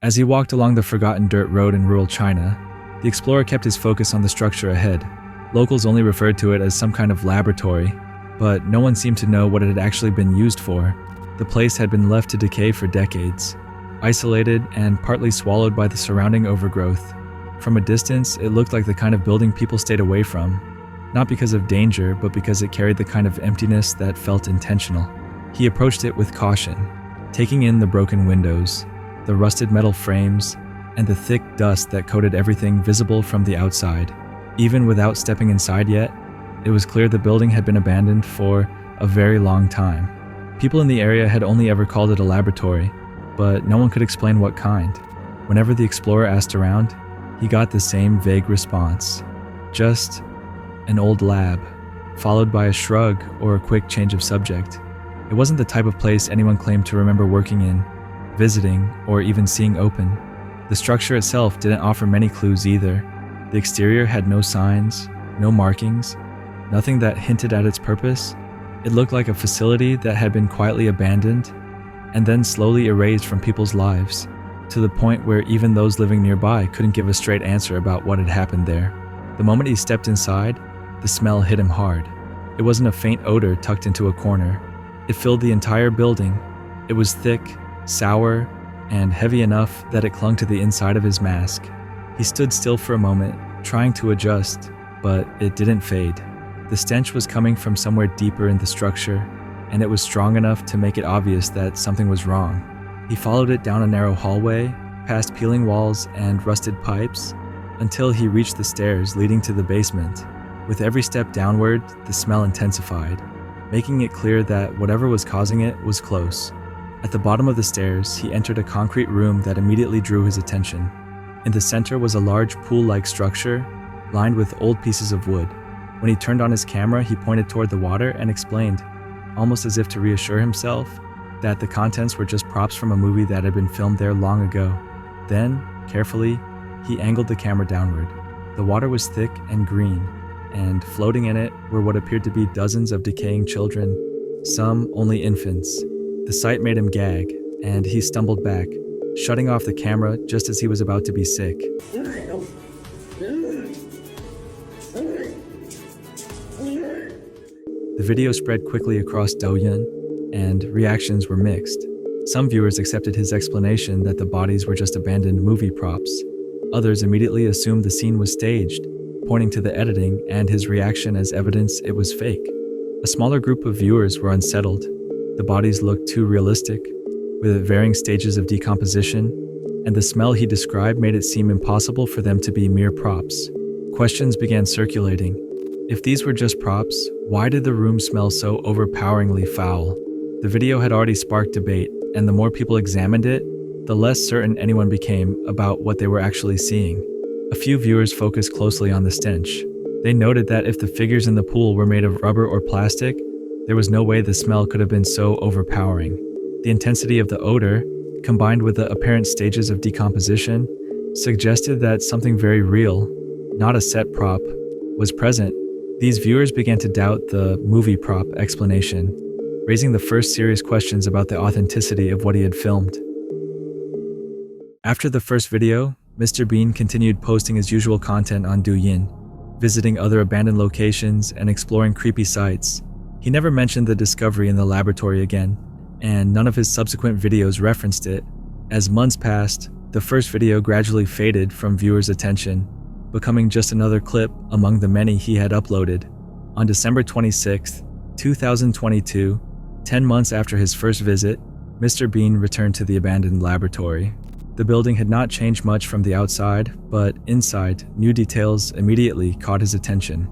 As he walked along the forgotten dirt road in rural China, the explorer kept his focus on the structure ahead. Locals only referred to it as some kind of laboratory, but no one seemed to know what it had actually been used for. The place had been left to decay for decades, isolated and partly swallowed by the surrounding overgrowth. From a distance, it looked like the kind of building people stayed away from, not because of danger, but because it carried the kind of emptiness that felt intentional. He approached it with caution, taking in the broken windows, the rusted metal frames, and the thick dust that coated everything visible from the outside. Even without stepping inside yet, it was clear the building had been abandoned for a very long time. People in the area had only ever called it a laboratory, but no one could explain what kind. Whenever the explorer asked around, he got the same vague response. Just an old lab, followed by a shrug or a quick change of subject. It wasn't the type of place anyone claimed to remember working in, visiting, or even seeing open. The structure itself didn't offer many clues either. The exterior had no signs, no markings, nothing that hinted at its purpose. It looked like a facility that had been quietly abandoned and then slowly erased from people's lives, to the point where even those living nearby couldn't give a straight answer about what had happened there. The moment he stepped inside, the smell hit him hard. It wasn't a faint odor tucked into a corner. It filled the entire building. It was thick, sour, and heavy enough that it clung to the inside of his mask. He stood still for a moment, trying to adjust, but it didn't fade. The stench was coming from somewhere deeper in the structure, and it was strong enough to make it obvious that something was wrong. He followed it down a narrow hallway, past peeling walls and rusted pipes, until he reached the stairs leading to the basement. With every step downward, the smell intensified, making it clear that whatever was causing it was close. At the bottom of the stairs, he entered a concrete room that immediately drew his attention. In the center was a large pool-like structure, lined with old pieces of wood. When he turned on his camera, he pointed toward the water and explained, almost as if to reassure himself, that the contents were just props from a movie that had been filmed there long ago. Then, carefully, he angled the camera downward. The water was thick and green, and floating in it were what appeared to be dozens of decaying children, some only infants. The sight made him gag, and he stumbled back, shutting off the camera just as he was about to be sick. The video spread quickly across Douyin, and reactions were mixed. Some viewers accepted his explanation that the bodies were just abandoned movie props. Others immediately assumed the scene was staged, pointing to the editing and his reaction as evidence it was fake. A smaller group of viewers were unsettled. The bodies looked too realistic, with varying stages of decomposition, and the smell he described made it seem impossible for them to be mere props. Questions began circulating. If these were just props, why did the room smell so overpoweringly foul? The video had already sparked debate, and the more people examined it, the less certain anyone became about what they were actually seeing. A few viewers focused closely on the stench. They noted that if the figures in the pool were made of rubber or plastic, there was no way the smell could have been so overpowering. The intensity of the odor, combined with the apparent stages of decomposition, suggested that something very real, not a set prop, was present. These viewers began to doubt the movie prop explanation, raising the first serious questions about the authenticity of what he had filmed. After the first video, Mr. Bean continued posting his usual content on Douyin, visiting other abandoned locations and exploring creepy sites. He never mentioned the discovery in the laboratory again, and none of his subsequent videos referenced it. As months passed, the first video gradually faded from viewers' attention, becoming just another clip among the many he had uploaded. On December 26, 2022, 10 months after his first visit, Mr. Bean returned to the abandoned laboratory. The building had not changed much from the outside, but inside, new details immediately caught his attention.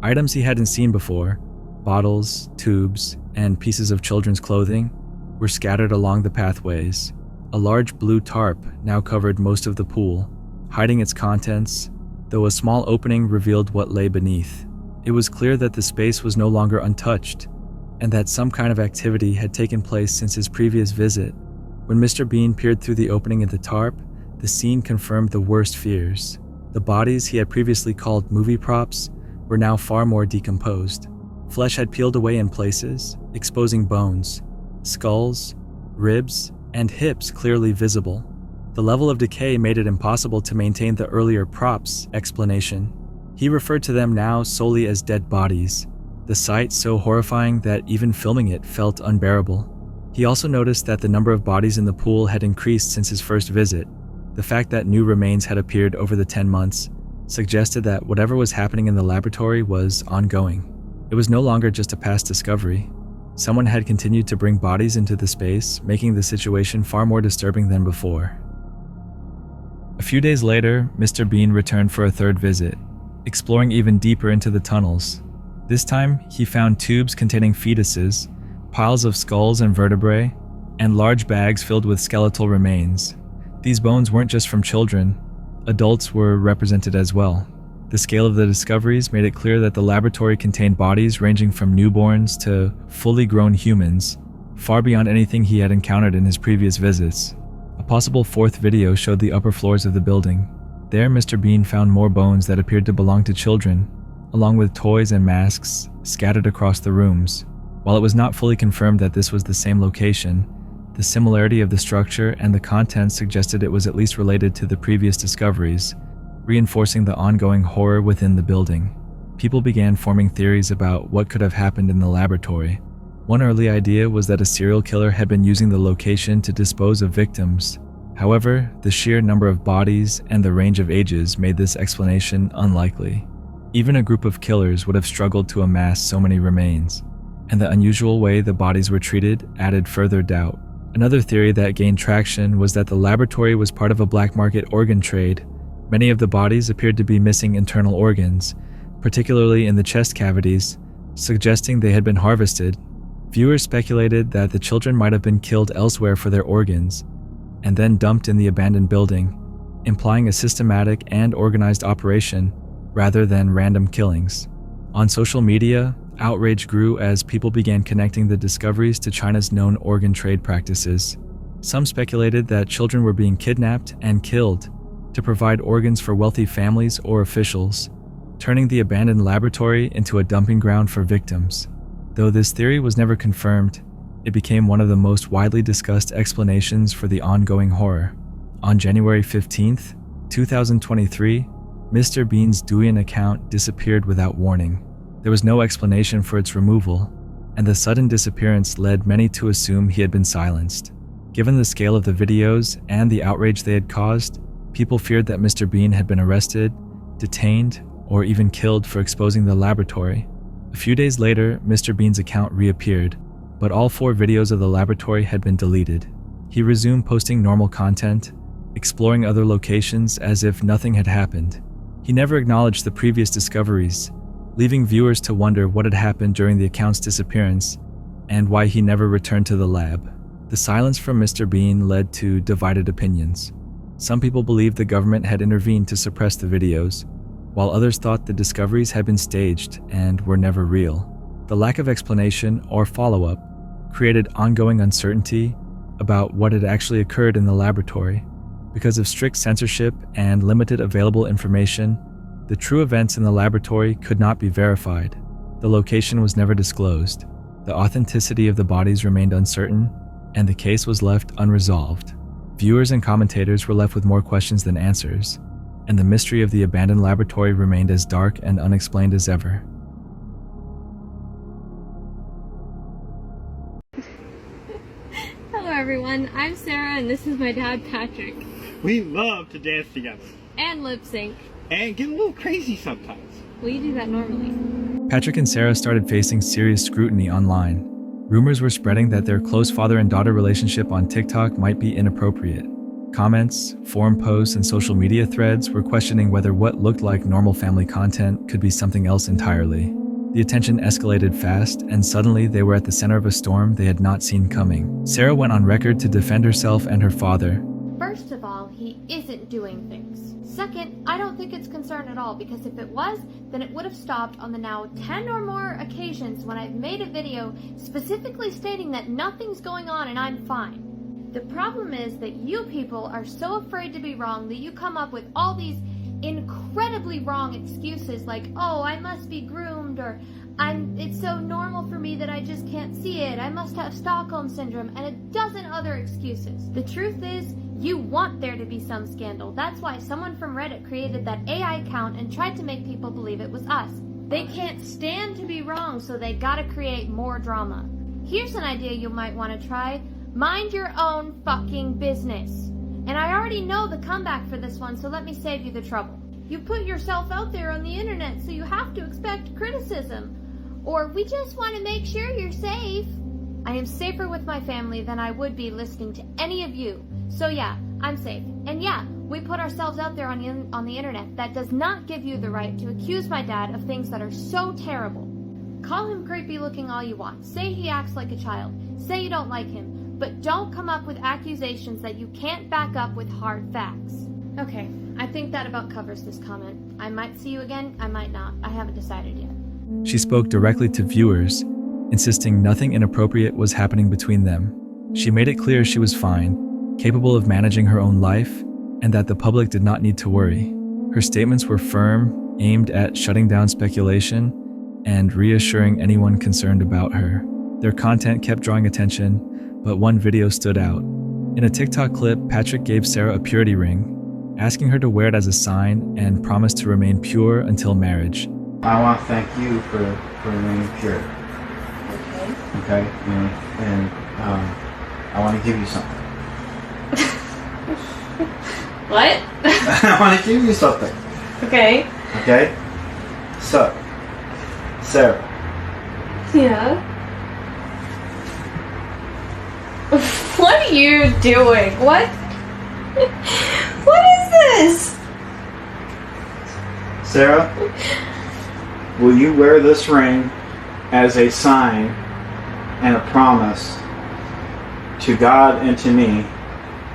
Items he hadn't seen before, bottles, tubes, and pieces of children's clothing, were scattered along the pathways. A large blue tarp now covered most of the pool, hiding its contents, though a small opening revealed what lay beneath. It was clear that the space was no longer untouched, and that some kind of activity had taken place since his previous visit. When Mr. Bean peered through the opening in the tarp, the scene confirmed the worst fears. The bodies he had previously called movie props were now far more decomposed. Flesh had peeled away in places, exposing bones, skulls, ribs, and hips clearly visible. The level of decay made it impossible to maintain the earlier props explanation. He referred to them now solely as dead bodies, the sight so horrifying that even filming it felt unbearable. He also noticed that the number of bodies in the pool had increased since his first visit. The fact that new remains had appeared over the 10 months suggested that whatever was happening in the laboratory was ongoing. It was no longer just a past discovery. Someone had continued to bring bodies into the space, making the situation far more disturbing than before. A few days later, Mr. Bean returned for a third visit, exploring even deeper into the tunnels. This time, he found tubes containing fetuses, piles of skulls and vertebrae, and large bags filled with skeletal remains. These bones weren't just from children. Adults were represented as well. The scale of the discoveries made it clear that the laboratory contained bodies ranging from newborns to fully grown humans, far beyond anything he had encountered in his previous visits. A possible fourth video showed the upper floors of the building. There, Mr. Bean found more bones that appeared to belong to children, along with toys and masks scattered across the rooms. While it was not fully confirmed that this was the same location, the similarity of the structure and the contents suggested it was at least related to the previous discoveries, reinforcing the ongoing horror within the building. People began forming theories about what could have happened in the laboratory. One early idea was that a serial killer had been using the location to dispose of victims. However, the sheer number of bodies and the range of ages made this explanation unlikely. Even a group of killers would have struggled to amass so many remains, and the unusual way the bodies were treated added further doubt. Another theory that gained traction was that the laboratory was part of a black market organ trade. Many of the bodies appeared to be missing internal organs, particularly in the chest cavities, suggesting they had been harvested. Viewers speculated that the children might have been killed elsewhere for their organs, and then dumped in the abandoned building, implying a systematic and organized operation rather than random killings. On social media, outrage grew as people began connecting the discoveries to China's known organ trade practices. Some speculated that children were being kidnapped and killed to provide organs for wealthy families or officials, turning the abandoned laboratory into a dumping ground for victims. Though this theory was never confirmed, it became one of the most widely discussed explanations for the ongoing horror. On January 15th, 2023, Mr. Bean's Douyin account disappeared without warning. There was no explanation for its removal, and the sudden disappearance led many to assume he had been silenced. Given the scale of the videos and the outrage they had caused, people feared that Mr. Bean had been arrested, detained, or even killed for exposing the laboratory. A few days later, Mr. Bean's account reappeared, but all 4 videos of the laboratory had been deleted. He resumed posting normal content, exploring other locations as if nothing had happened. He never acknowledged the previous discoveries, leaving viewers to wonder what had happened during the account's disappearance and why he never returned to the lab. The silence from Mr. Bean led to divided opinions. Some people believed the government had intervened to suppress the videos, while others thought the discoveries had been staged and were never real. The lack of explanation or follow-up created ongoing uncertainty about what had actually occurred in the laboratory. Because of strict censorship and limited available information, the true events in the laboratory could not be verified. The location was never disclosed. The authenticity of the bodies remained uncertain, and the case was left unresolved. Viewers and commentators were left with more questions than answers, and the mystery of the abandoned laboratory remained as dark and unexplained as ever. Hello everyone, I'm Sarah and this is my dad Patrick. We love to dance together. And lip sync. And get a little crazy sometimes. We do that normally. Patrick and Sarah started facing serious scrutiny online. Rumors were spreading that their close father and daughter relationship on TikTok might be inappropriate. Comments, forum posts, and social media threads were questioning whether what looked like normal family content could be something else entirely. The attention escalated fast, and suddenly they were at the center of a storm they had not seen coming. Sarah went on record to defend herself and her father. First of all, he isn't doing things. Second, I don't think it's concern at all, because if it was, then it would have stopped on the now 10 or more occasions when I've made a video specifically stating that nothing's going on and I'm fine. The problem is that you people are so afraid to be wrong that you come up with all these incredibly wrong excuses like, oh, I must be groomed, or it's so normal for me that I just can't see it, I must have Stockholm syndrome, and a dozen other excuses. The truth is, You want there to be some scandal. That's why someone from Reddit created that AI account and tried to make people believe it was us. They can't stand to be wrong, so they gotta create more drama. Here's an idea you might want to try. Mind your own fucking business. And I already know the comeback for this one, so let me save you the trouble. You put yourself out there on the internet, so you have to expect criticism. Or, we just want to make sure you're safe. I am safer with my family than I would be listening to any of you. So yeah, I'm safe. And yeah, we put ourselves out there on the internet. That does not give you the right to accuse my dad of things that are so terrible. Call him creepy looking all you want. Say he acts like a child. Say you don't like him. But don't come up with accusations that you can't back up with hard facts. Okay, I think that about covers this comment. I might see you again, I might not. I haven't decided yet. She spoke directly to viewers, insisting nothing inappropriate was happening between them. She made it clear she was fine, capable of managing her own life, and that the public did not need to worry. Her statements were firm, aimed at shutting down speculation and reassuring anyone concerned about her. Their content kept drawing attention, but one video stood out. In a TikTok clip, Patrick gave Sarah a purity ring, asking her to wear it as a sign and promise to remain pure until marriage. I want to thank you for remaining pure. Okay? And I want to give you something. What? I want to give you something. Okay. Okay? So, Sarah. Yeah. What are you doing? What? What is this? Sarah, will you wear this ring as a sign and a promise to God and to me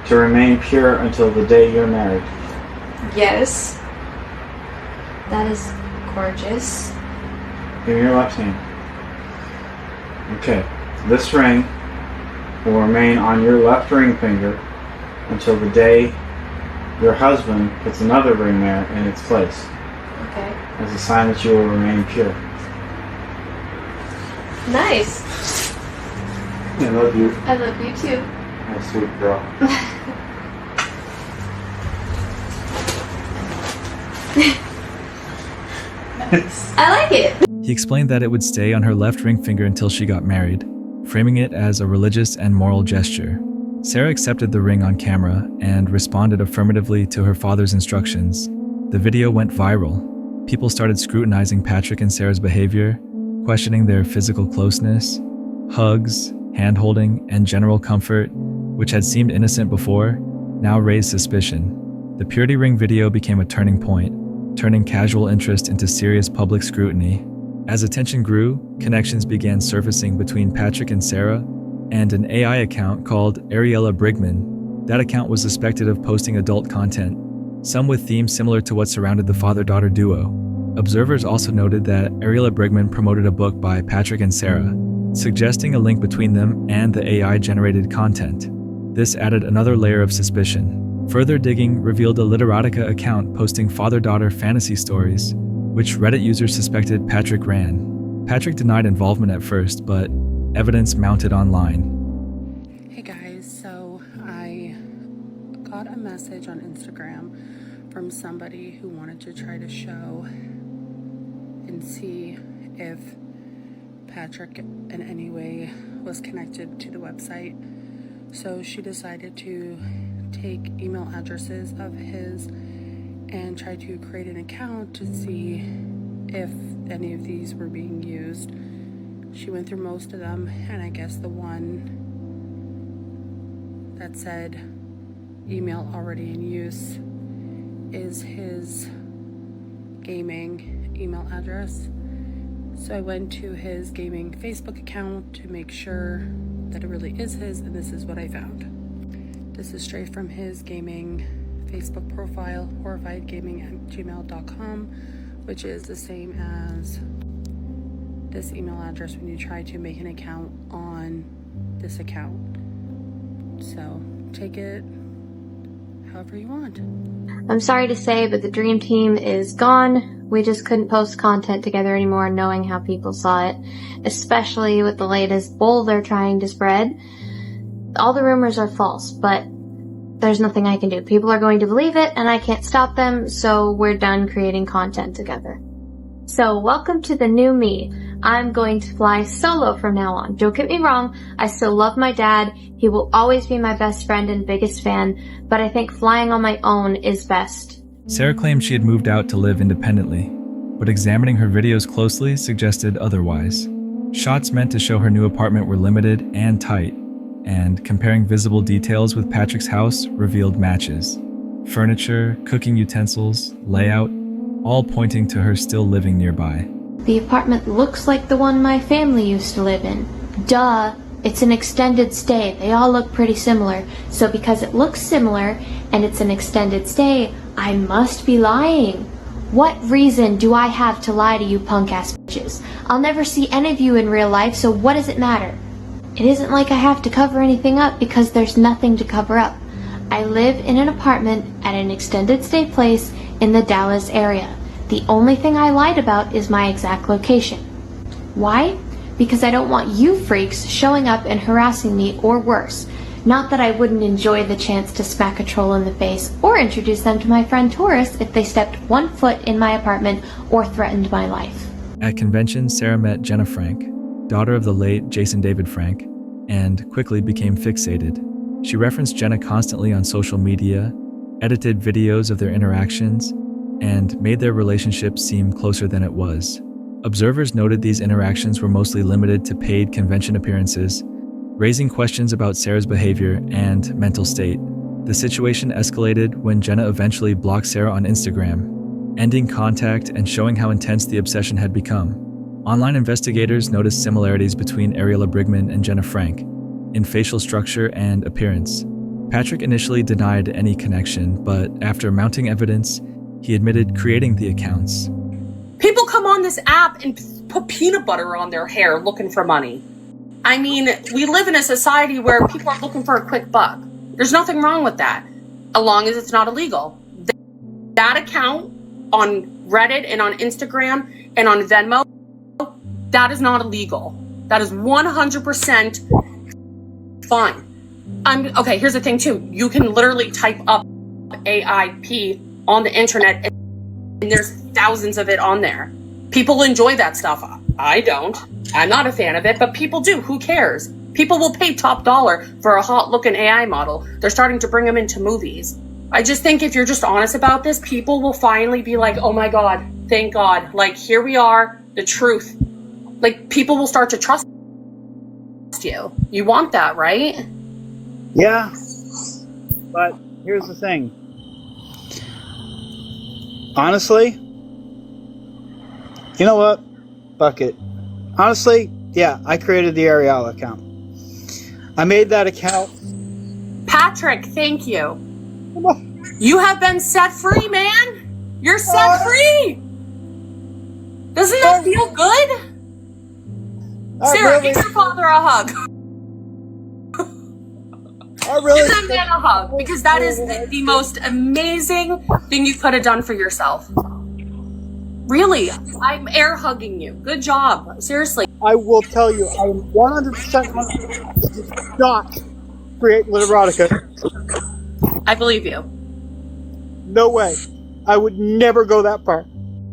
to remain pure until the day you're married? Yes. That is gorgeous. Give me your left hand. Okay. This ring will remain on your left ring finger until the day your husband puts another ring there in its place. Okay. As a sign that you will remain pure. Nice. I love you. I love you too. My sweet girl. I like it. He explained that it would stay on her left ring finger until she got married, framing it as a religious and moral gesture. Sarah accepted the ring on camera and responded affirmatively to her father's instructions. The video went viral. People started scrutinizing Patrick and Sarah's behavior, questioning their physical closeness. Hugs, hand-holding, and general comfort, which had seemed innocent before, now raised suspicion. The purity ring video became a turning point, turning casual interest into serious public scrutiny. As attention grew, connections began surfacing between Patrick and Sarah, and an AI account called Ariella Brigman. That account was suspected of posting adult content, some with themes similar to what surrounded the father-daughter duo. Observers also noted that Ariella Brigman promoted a book by Patrick and Sarah, suggesting a link between them and the AI-generated content. This added another layer of suspicion. Further digging revealed a Literotica account posting father-daughter fantasy stories, which Reddit users suspected Patrick ran. Patrick denied involvement at first, but evidence mounted online. Hey guys, so I got a message on Instagram from somebody who wanted to try to show and see if Patrick in any way was connected to the website. So she decided to take email addresses of his and try to create an account to see if any of these were being used. She went through most of them, and I guess the one that said email already in use is his gaming email address. So I went to his gaming Facebook account to make sure that it really is his, and this is what I found. This is straight from his gaming Facebook profile, horrifiedgaming@gmail.com, which is the same as this email address when you try to make an account on this account. So take it however you want. I'm sorry to say, but the dream team is gone. We just couldn't post content together anymore knowing how people saw it, especially with the latest bull they're trying to spread. All the rumors are false, but there's nothing I can do. People are going to believe it, and I can't stop them, so we're done creating content together. So, welcome to the new me. I'm going to fly solo from now on. Don't get me wrong, I still love my dad. He will always be my best friend and biggest fan, but I think flying on my own is best. Sarah claimed she had moved out to live independently, but examining her videos closely suggested otherwise. Shots meant to show her new apartment were limited and tight, and comparing visible details with Patrick's house revealed matches. Furniture, cooking utensils, layout, all pointing to her still living nearby. The apartment looks like the one my family used to live in. Duh! It's an extended stay. They all look pretty similar. So because it looks similar, and it's an extended stay, I must be lying. What reason do I have to lie to you punk-ass bitches? I'll never see any of you in real life, so what does it matter? It isn't like I have to cover anything up because there's nothing to cover up. I live in an apartment at an extended stay place in the Dallas area. The only thing I lied about is my exact location. Why? Because I don't want you freaks showing up and harassing me, or worse. Not that I wouldn't enjoy the chance to smack a troll in the face or introduce them to my friend Taurus if they stepped 1 foot in my apartment or threatened my life. At convention, Sarah met Jenna Frank, daughter of the late Jason David Frank, and quickly became fixated. She referenced Jenna constantly on social media, edited videos of their interactions, and made their relationship seem closer than it was. Observers noted these interactions were mostly limited to paid convention appearances, raising questions about Sarah's behavior and mental state. The situation escalated when Jenna eventually blocked Sarah on Instagram, ending contact and showing how intense the obsession had become. Online investigators noticed similarities between Ariella Brigman and Jenna Frank in facial structure and appearance. Patrick initially denied any connection, but after mounting evidence, he admitted creating the accounts. People come on this app and put peanut butter on their hair looking for money. I mean, we live in a society where people are looking for a quick buck. There's nothing wrong with that, as long as it's not illegal. That account on Reddit and on Instagram and on Venmo, that is not illegal. That is 100% fine. Okay, here's the thing too. You can literally type up AIP on the internet and there's thousands of it on there. People enjoy that stuff. I don't. I'm not a fan of it, but people do. Who cares? People will pay top dollar for a hot looking AI model. They're starting to bring them into movies. I just think if you're just honest about this, people will finally be like, oh my God, thank God. Like, here we are, the truth. Like, people will start to trust you. You want that, right? Yeah, but here's the thing. Honestly, you know what? Fuck it. Honestly, yeah, I created the Ariella account. I made that account. Patrick, thank you. You have been set free, man. You're set free. Doesn't that feel good? Sarah, give your father a hug. Give that man a hug, because that is the most amazing thing you could have done for yourself. Really, I'm air hugging you. Good job. Seriously. I will tell you, I am 100% not create literotica. I believe you. No way. I would never go that far.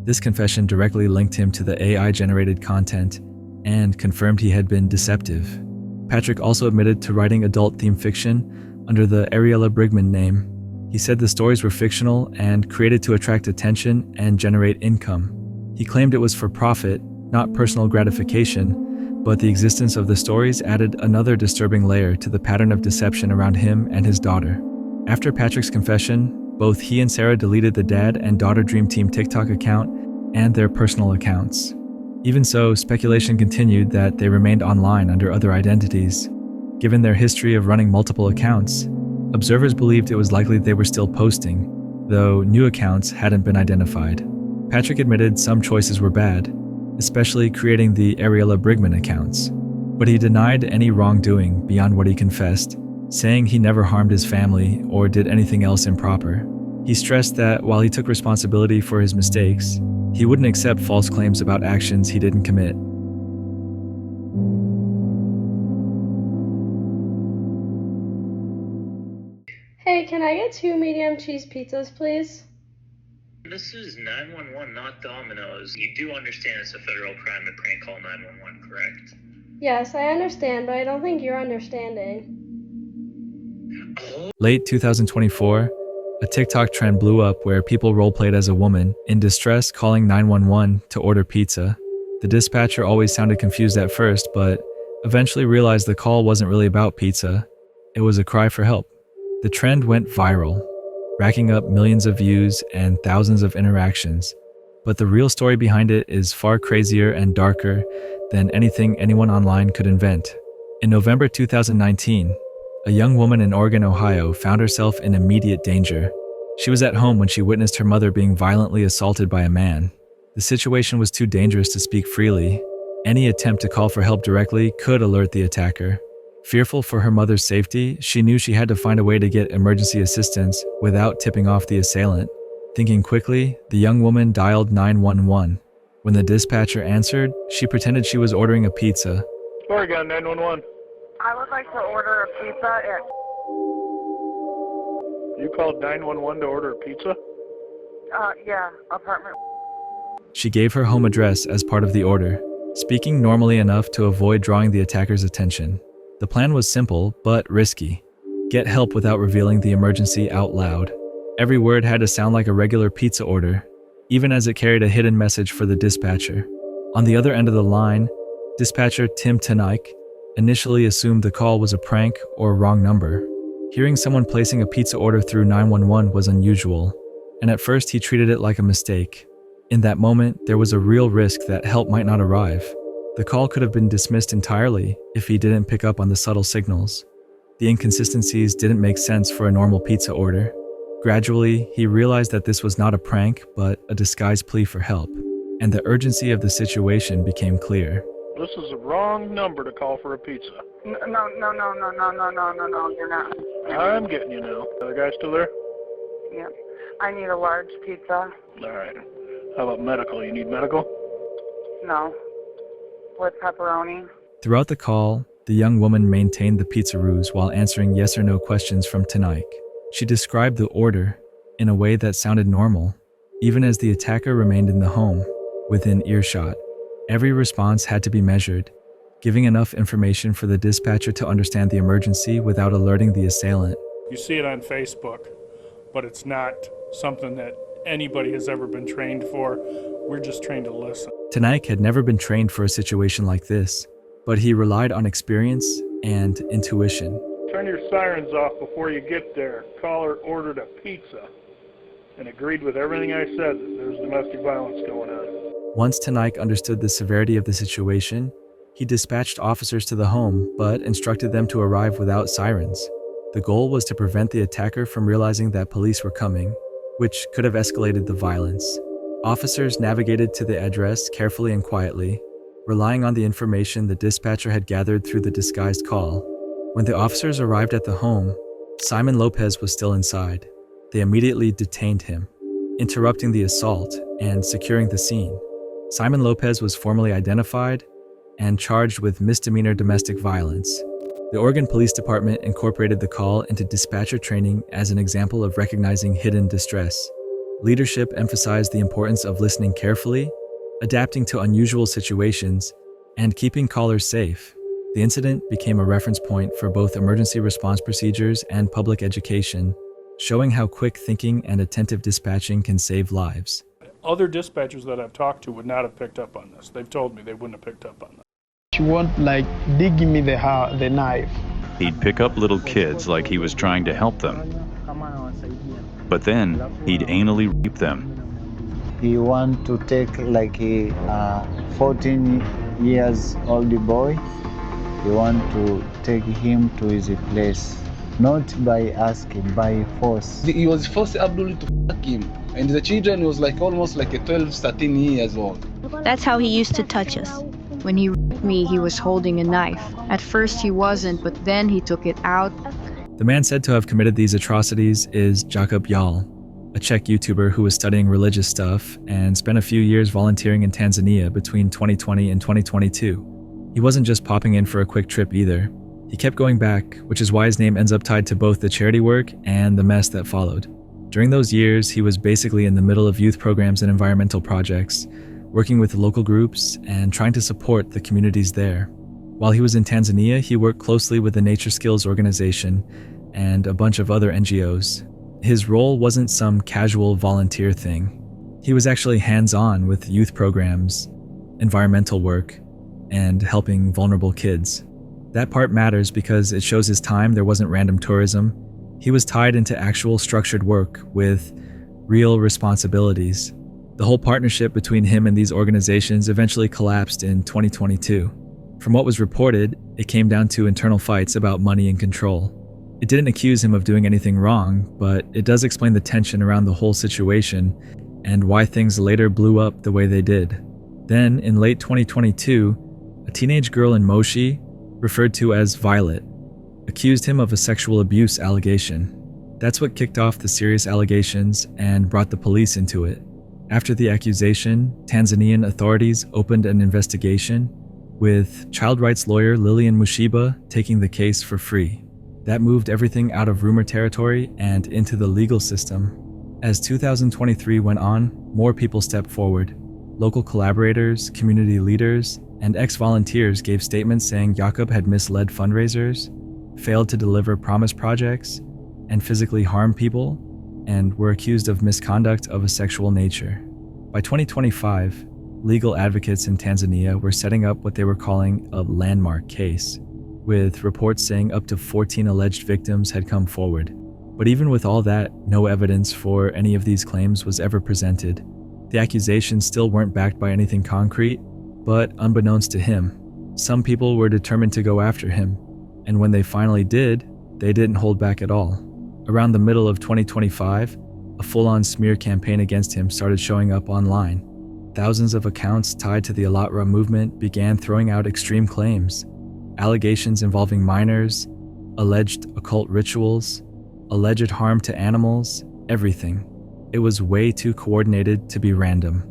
This confession directly linked him to the AI-generated content and confirmed he had been deceptive. Patrick also admitted to writing adult-themed fiction under the Ariella Brigman name. He said the stories were fictional and created to attract attention and generate income. He claimed it was for profit, not personal gratification, but the existence of the stories added another disturbing layer to the pattern of deception around him and his daughter. After Patrick's confession, both he and Sarah deleted the Dad and Daughter Dream Team TikTok account and their personal accounts. Even so, speculation continued that they remained online under other identities. Given their history of running multiple accounts, observers believed it was likely they were still posting, though new accounts hadn't been identified. Patrick admitted some choices were bad, especially creating the Ariella Brigman accounts, but he denied any wrongdoing beyond what he confessed, saying he never harmed his family or did anything else improper. He stressed that while he took responsibility for his mistakes, he wouldn't accept false claims about actions he didn't commit. Hey, can I get 2 medium cheese pizzas, please? This is 911, not Domino's. You do understand it's a federal crime to prank call 911, correct? Yes, I understand, but I don't think you're understanding. Late 2024, a TikTok trend blew up where people roleplayed as a woman in distress calling 911 to order pizza. The dispatcher always sounded confused at first, but eventually realized the call wasn't really about pizza. It was a cry for help. The trend went viral, racking up millions of views and thousands of interactions. But the real story behind it is far crazier and darker than anything anyone online could invent. In November 2019, a young woman in Oregon, Ohio found herself in immediate danger. She was at home when she witnessed her mother being violently assaulted by a man. The situation was too dangerous to speak freely. Any attempt to call for help directly could alert the attacker. Fearful for her mother's safety, she knew she had to find a way to get emergency assistance without tipping off the assailant. Thinking quickly, the young woman dialed 911. When the dispatcher answered, she pretended she was ordering a pizza. Oregon 911. I would like to order a pizza at... You called 911 to order a pizza? Yeah, apartment. She gave her home address as part of the order, speaking normally enough to avoid drawing the attacker's attention. The plan was simple, but risky. Get help without revealing the emergency out loud. Every word had to sound like a regular pizza order, even as it carried a hidden message for the dispatcher. On the other end of the line, dispatcher Tim Tanaik initially assumed the call was a prank or wrong number. Hearing someone placing a pizza order through 911 was unusual, and at first he treated it like a mistake. In that moment, there was a real risk that help might not arrive. The call could have been dismissed entirely if he didn't pick up on the subtle signals. The inconsistencies didn't make sense for a normal pizza order. Gradually, he realized that this was not a prank, but a disguised plea for help, and the urgency of the situation became clear. This is the wrong number to call for a pizza. No, you're not. I'm getting you now. Are the guy still there? Yep. I need a large pizza. All right. How about medical? You need medical? No. With pepperoni. Throughout the call, the young woman maintained the pizza ruse while answering yes or no questions from Tanaik. She described the order in a way that sounded normal, even as the attacker remained in the home, within earshot. Every response had to be measured, giving enough information for the dispatcher to understand the emergency without alerting the assailant. You see it on Facebook, but it's not something that anybody has ever been trained for. We're just trained to listen. Tanaik had never been trained for a situation like this, but he relied on experience and intuition. Turn your sirens off before you get there. Caller ordered a pizza and agreed with everything I said that there's domestic violence going on. Once Tanaik understood the severity of the situation, he dispatched officers to the home, but instructed them to arrive without sirens. The goal was to prevent the attacker from realizing that police were coming, which could have escalated the violence. Officers navigated to the address carefully and quietly, relying on the information the dispatcher had gathered through the disguised call. When the officers arrived at the home, Simon Lopez was still inside. They immediately detained him, interrupting the assault and securing the scene. Simon Lopez was formally identified and charged with misdemeanor domestic violence. The Oregon Police Department incorporated the call into dispatcher training as an example of recognizing hidden distress. Leadership emphasized the importance of listening carefully, adapting to unusual situations, and keeping callers safe. The incident became a reference point for both emergency response procedures and public education, showing how quick thinking and attentive dispatching can save lives. Other dispatchers that I've talked to would not have picked up on this. They've told me they wouldn't have picked up on this. She won't dig me the knife. He'd pick up little kids like he was trying to help them. But then he'd anally rape them. He want to take a 14 years old boy. He want to take him to his place. Not by asking, by force. He was forced Abdul to fuck him. And the children was almost 12, 13 years old. That's how he used to touch us. When he raped me, he was holding a knife. At first he wasn't, but then he took it out. The man said to have committed these atrocities is Jakub Jahl, a Czech YouTuber who was studying religious stuff and spent a few years volunteering in Tanzania between 2020 and 2022. He wasn't just popping in for a quick trip either. He kept going back, which is why his name ends up tied to both the charity work and the mess that followed. During those years, he was basically in the middle of youth programs and environmental projects, working with local groups and trying to support the communities there. While he was in Tanzania, he worked closely with the Nature Skills organization and a bunch of other NGOs. His role wasn't some casual volunteer thing. He was actually hands-on with youth programs, environmental work, and helping vulnerable kids. That part matters because it shows his time there wasn't random tourism. He was tied into actual structured work with real responsibilities. The whole partnership between him and these organizations eventually collapsed in 2022. From what was reported, it came down to internal fights about money and control. It didn't accuse him of doing anything wrong, but it does explain the tension around the whole situation and why things later blew up the way they did. Then, in late 2022, a teenage girl in Moshi, referred to as Violet, accused him of a sexual abuse allegation. That's what kicked off the serious allegations and brought the police into it. After the accusation, Tanzanian authorities opened an investigation, with child rights lawyer Lillian Mushiba taking the case for free. That moved everything out of rumor territory and into the legal system. As 2023 went on, more people stepped forward. Local collaborators, community leaders, and ex-volunteers gave statements saying Jakub had misled fundraisers, failed to deliver promised projects, and physically harmed people, and were accused of misconduct of a sexual nature. By 2025, legal advocates in Tanzania were setting up what they were calling a landmark case, with reports saying up to 14 alleged victims had come forward. But even with all that, no evidence for any of these claims was ever presented. The accusations still weren't backed by anything concrete, but unbeknownst to him, some people were determined to go after him, and when they finally did, they didn't hold back at all. Around the middle of 2025, a full-on smear campaign against him started showing up online. Thousands of accounts tied to the Alatra movement began throwing out extreme claims, allegations involving minors, alleged occult rituals, alleged harm to animals, everything. It was way too coordinated to be random.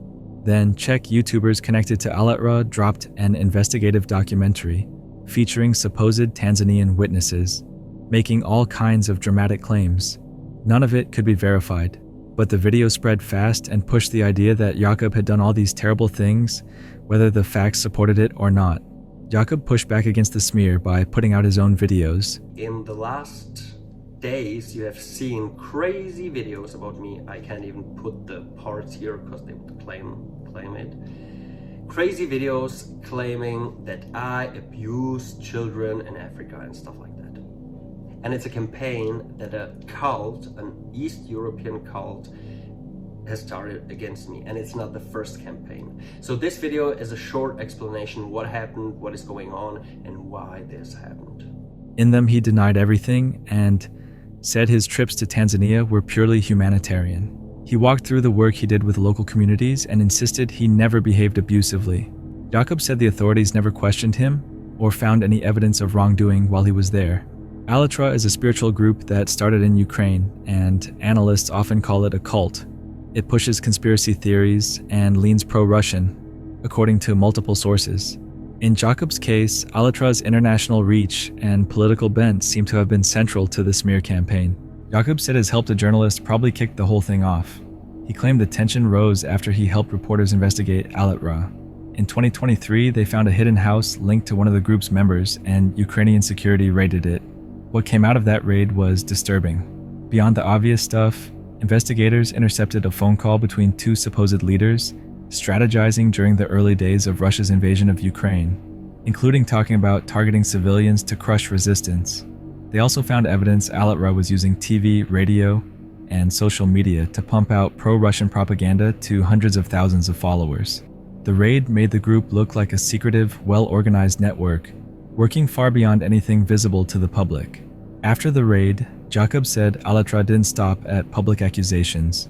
Then Czech YouTubers connected to Alatra dropped an investigative documentary featuring supposed Tanzanian witnesses, making all kinds of dramatic claims. None of it could be verified, but the video spread fast and pushed the idea that Jakub had done all these terrible things, whether the facts supported it or not. Jakub pushed back against the smear by putting out his own videos. In the last days, you have seen crazy videos about me. I can't even put the parts here because they would claim it. Crazy videos claiming that I abuse children in Africa and stuff like that. And it's a campaign that a cult, an East European cult, has started against me, and it's not the first campaign. So this video is a short explanation what happened, what is going on, and why this happened. In them, he denied everything and said his trips to Tanzania were purely humanitarian. He walked through the work he did with local communities and insisted he never behaved abusively. Jakub said the authorities never questioned him or found any evidence of wrongdoing while he was there. Alatra is a spiritual group that started in Ukraine, and analysts often call it a cult. It pushes conspiracy theories and leans pro-Russian, according to multiple sources. In Jakub's case, Alatra's international reach and political bent seem to have been central to the smear campaign. Jakub said his help to journalists probably kicked the whole thing off. He claimed the tension rose after he helped reporters investigate Alatra. In 2023, they found a hidden house linked to one of the group's members, and Ukrainian security raided it. What came out of that raid was disturbing. Beyond the obvious stuff, investigators intercepted a phone call between two supposed leaders, strategizing during the early days of Russia's invasion of Ukraine, including talking about targeting civilians to crush resistance. They also found evidence Alatra was using TV, radio, and social media to pump out pro-Russian propaganda to hundreds of thousands of followers. The raid made the group look like a secretive, well-organized network, working far beyond anything visible to the public. After the raid, Jakub said Alatra didn't stop at public accusations.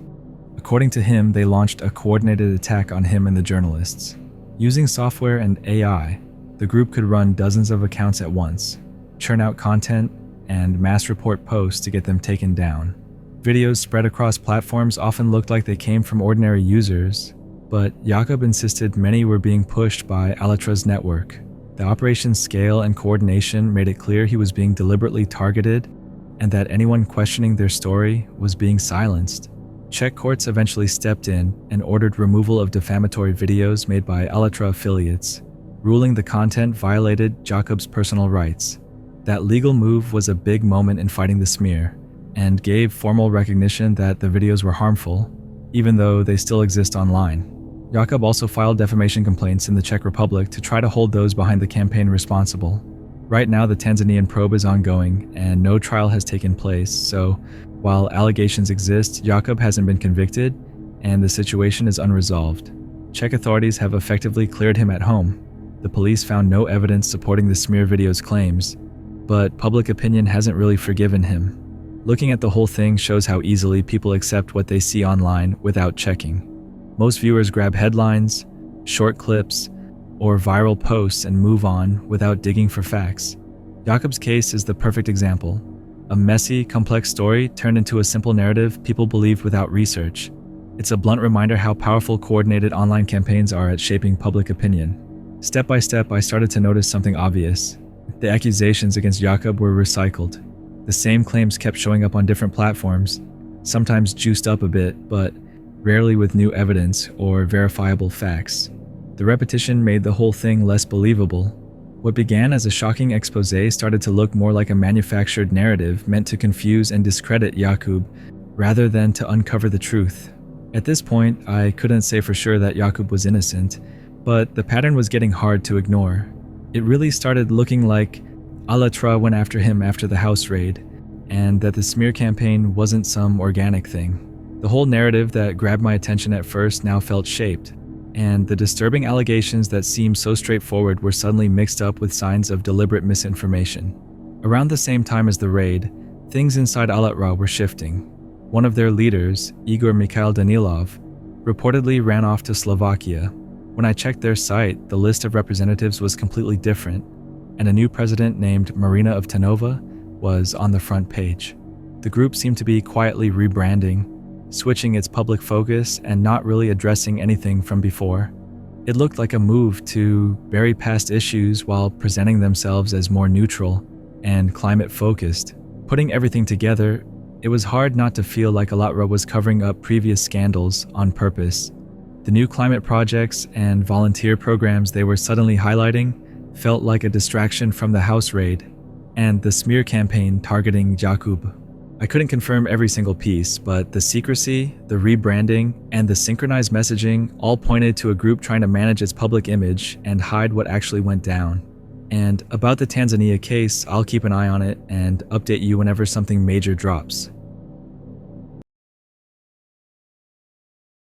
According to him, they launched a coordinated attack on him and the journalists. Using software and AI, the group could run dozens of accounts at once, churn out content, and mass report posts to get them taken down. Videos spread across platforms often looked like they came from ordinary users, but Jakub insisted many were being pushed by Alatra's network. The operation's scale and coordination made it clear he was being deliberately targeted and that anyone questioning their story was being silenced. Czech courts eventually stepped in and ordered removal of defamatory videos made by Alatra affiliates, ruling the content violated Jakub's personal rights. That legal move was a big moment in fighting the smear and gave formal recognition that the videos were harmful, even though they still exist online. Jakub also filed defamation complaints in the Czech Republic to try to hold those behind the campaign responsible. Right now, the Tanzanian probe is ongoing and no trial has taken place, so while allegations exist, Jakub hasn't been convicted and the situation is unresolved. Czech authorities have effectively cleared him at home. The police found no evidence supporting the smear video's claims, but public opinion hasn't really forgiven him. Looking at the whole thing shows how easily people accept what they see online without checking. Most viewers grab headlines, short clips, or viral posts and move on without digging for facts. Jakub's case is the perfect example. A messy, complex story turned into a simple narrative people believed without research. It's a blunt reminder how powerful coordinated online campaigns are at shaping public opinion. Step by step, I started to notice something obvious. The accusations against Jakub were recycled. The same claims kept showing up on different platforms, sometimes juiced up a bit, but rarely with new evidence or verifiable facts. The repetition made the whole thing less believable. What began as a shocking exposé started to look more like a manufactured narrative meant to confuse and discredit Jakub, rather than to uncover the truth. At this point, I couldn't say for sure that Jakub was innocent, but the pattern was getting hard to ignore. It really started looking like Alatra went after him after the house raid, and that the smear campaign wasn't some organic thing. The whole narrative that grabbed my attention at first now felt shaped, and the disturbing allegations that seemed so straightforward were suddenly mixed up with signs of deliberate misinformation. Around the same time as the raid, things inside Alatra were shifting. One of their leaders, Igor Mikhail Danilov, reportedly ran off to Slovakia. When I checked their site, the list of representatives was completely different, and a new president named Marina of Tanova was on the front page. The group seemed to be quietly rebranding, switching its public focus and not really addressing anything from before. It looked like a move to bury past issues while presenting themselves as more neutral and climate-focused. Putting everything together, it was hard not to feel like Alatra was covering up previous scandals on purpose. The new climate projects and volunteer programs they were suddenly highlighting felt like a distraction from the house raid and the smear campaign targeting Jakub. I couldn't confirm every single piece, but the secrecy, the rebranding, and the synchronized messaging all pointed to a group trying to manage its public image and hide what actually went down. And about the Tanzania case, I'll keep an eye on it and update you whenever something major drops.